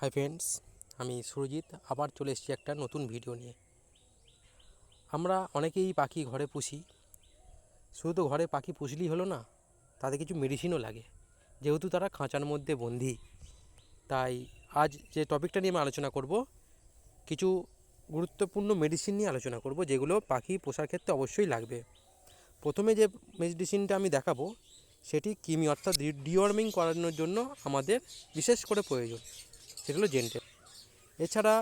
Hi friends, আমি সুরজিৎ আবার চলে এসেছি একটা নতুন ভিডিও নিয়ে। আমরা অনেকেই পাখি ঘরে পুষি। শুধু তো ঘরে পাখি পুষলেই হলো না, তাদের কিছু মেডিসিনও লাগে, যেহেতু তারা খাঁচার মধ্যে বন্দি। তাই আজ যে টপিকটা নিয়ে আমি আলোচনা করব, কিছু গুরুত্বপূর্ণ মেডিসিন নিয়ে আলোচনা করব, যেগুলো পাখি পোষার ক্ষেত্রে অবশ্যই লাগবে। প্রথমে যে মেডিসিনটা আমি দেখাবো সেটি কৃমি অর্থাৎ ডিওয়ার্মিং করানোর জন্য আমাদের বিশেষ করে প্রয়োজন, সেগুলো জেন্টেল। এছাড়া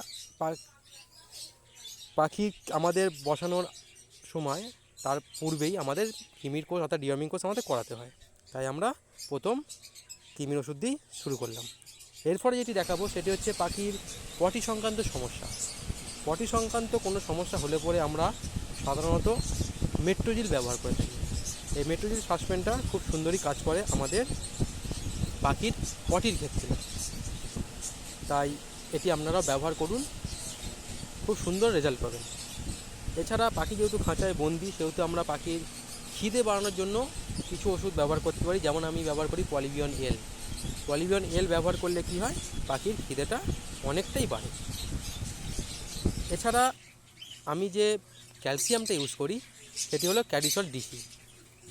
পাখি আমাদের বসানোর সময় তার পূর্বেই আমাদের কৃমির কোর্স অর্থাৎ ডিওয়ার্মিং কোর্স আমাদের করাতে হয়। তাই আমরা প্রথম কৃমির ওষুধ দিয়ে শুরু করলাম। এরপরে যেটি দেখাবো সেটি হচ্ছে পাখির পটি সংক্রান্ত সমস্যা। পটি সংক্রান্ত কোনো সমস্যা হলে পরে আমরা সাধারণত মেট্রোজিল ব্যবহার করে থাকি। এই মেট্রোজিল সাসপেন্ডটা খুব সুন্দরই কাজ করে আমাদের পাখির পটির ক্ষেত্রে। তাই এটি আপনারা ব্যবহার করুন, খুব সুন্দর রেজাল্ট পাবেন। এছাড়া পাখি যেহেতু খাঁচায় বন্দি, সেহেতু আমরা পাখির খিদে বাড়ানোর জন্য কিছু ওষুধ ব্যবহার করতে পারি। যেমন আমি ব্যবহার করি পলিবিয়ন এল। পলিবিয়ন এল ব্যবহার করলে কি হয়, পাখির খিদেটা অনেকটাই বাড়ে। এছাড়া আমি যে ক্যালসিয়ামটা ইউজ করি সেটি হলো ক্যাডিসল ডিসি।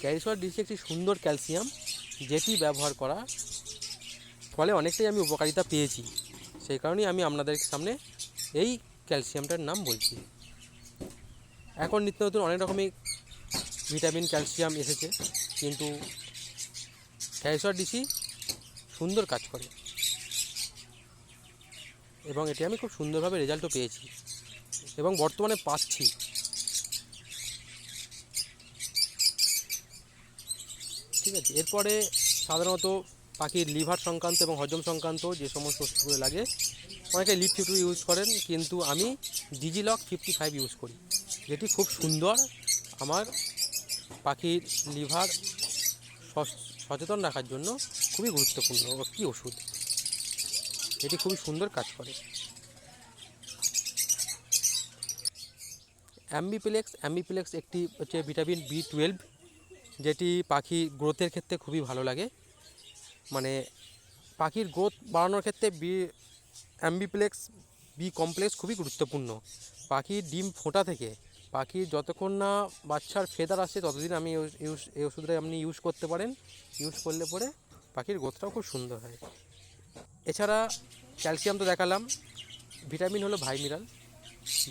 ক্যাডিসল ডিসি একটি সুন্দর ক্যালসিয়াম, যেটি ব্যবহার করা ফলে অনেকটাই আমি উপকারিতা পেয়েছি। সেই কারণেই আমি আপনাদের সামনে এই ক্যালসিয়ামটার নাম বলছি। এখন নিত্য নতুন অনেক রকমের ভিটামিন ক্যালসিয়াম এসেছে, কিন্তু ক্যালসিয়াম ডিসি সুন্দর কাজ করে এবং এটি আমি খুব সুন্দরভাবে রেজাল্টও পেয়েছি এবং বর্তমানে পাচ্ছি। ঠিক আছে, এরপরে সাধারণত পাখির লিভার সংক্রান্ত এবং হজম সংক্রান্ত যে সমস্ত ওষুধগুলো লাগে, অনেকে লিপ 50 ইউজ করেন, কিন্তু আমি ডিজিলক 55 ইউজ করি, যেটি খুব সুন্দর আমার পাখির লিভার সচেতন রাখার জন্য খুবই গুরুত্বপূর্ণ একটি ওষুধ। এটি খুবই সুন্দর কাজ করে। অ্যাম্বিপ্লেক্স একটি হচ্ছে ভিটামিন B12, যেটি পাখির গ্রোথের ক্ষেত্রে খুবই ভালো লাগে। মানে পাখির গ্রোথ বাড়ানোর ক্ষেত্রে অ্যাম্বিপ্লেক্স বি কমপ্লেক্স খুবই গুরুত্বপূর্ণ। পাখির ডিম ফোটা থেকে পাখির যতক্ষণ না বাচ্চার ফেদার আসে ততদিন আমি এই ওষুধটা আপনি ইউজ করতে পারেন। ইউজ করলে পরে পাখির গ্রোথটাও খুব সুন্দর হয়। এছাড়া ক্যালসিয়াম তো দেখালাম। ভিটামিন হলো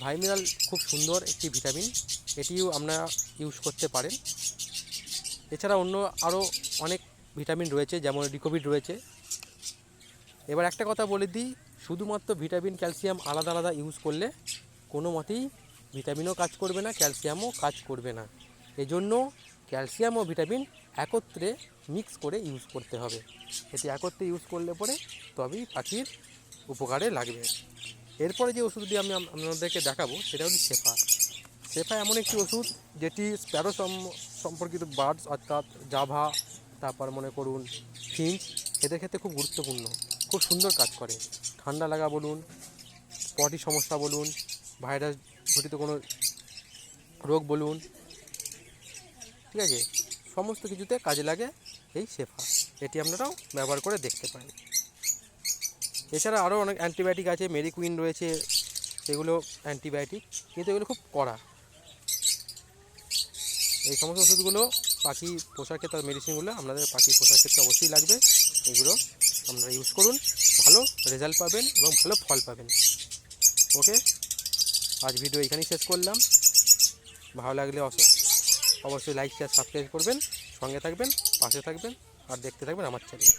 ভাইমিনাল খুব সুন্দর একটি ভিটামিন, এটিও আপনারা ইউজ করতে পারেন। এছাড়া অন্য আরও অনেক ভিটামিন রয়েছে, যেমন রিকোভিড রয়েছে। এবার একটা কথা বলে দিই, শুধুমাত্র ভিটামিন ক্যালসিয়াম আলাদা আলাদা ইউজ করলে কোনো মতেই ভিটামিনও কাজ করবে না, ক্যালসিয়ামও কাজ করবে না। এজন্য ক্যালসিয়াম ও ভিটামিন একত্রে মিক্স করে ইউজ করতে হবে। এটি একত্রে ইউজ করলে পরে তবেই পাখির উপকারে লাগবে। এরপরে যে ওষুধটি আমি আপনাদেরকে দেখাবো সেটা হচ্ছে সেফা এমন একটি ওষুধ যেটি স্প্যারো সম্পর্কিত বার্ডস অর্থাৎ জাভা, তারপর মনে করুন ফিঞ্চ, এদের ক্ষেত্রে খুব গুরুত্বপূর্ণ, খুব সুন্দর কাজ করে। ঠান্ডা লাগা বলুন, পটি সমস্যা বলুন, ভাইরাস ঘটিত কোনো রোগ বলুন, ঠিক আছে, সমস্ত কিছুতে কাজে লাগে এই সেফা। এটি আপনারাও ব্যবহার করে দেখতে পারেন। এছাড়া আরও অনেক অ্যান্টিবায়োটিক আছে, মেরিকুইন রয়েছে, সেগুলো অ্যান্টিবায়োটিক, কিন্তু এগুলো খুব কড়া। এই সমস্ত ওষুধগুলো পাখি পোষার ক্ষেত্রে, মেডিসিনগুলো আপনাদের পাখি পোষার ক্ষেত্রে অবশ্যই লাগবে। এগুলো আপনারা ইউজ করুন, ভালো রেজাল্ট পাবেন এবং ভালো ফল পাবেন। ওকে, আজ ভিডিও এখানেই শেষ করলাম। ভালো লাগলে অবশ্যই লাইক শেয়ার সাবস্ক্রাইব করবেন, সঙ্গে থাকবেন, পাশে থাকবেন আর দেখতে থাকবেন আমার চ্যানেল।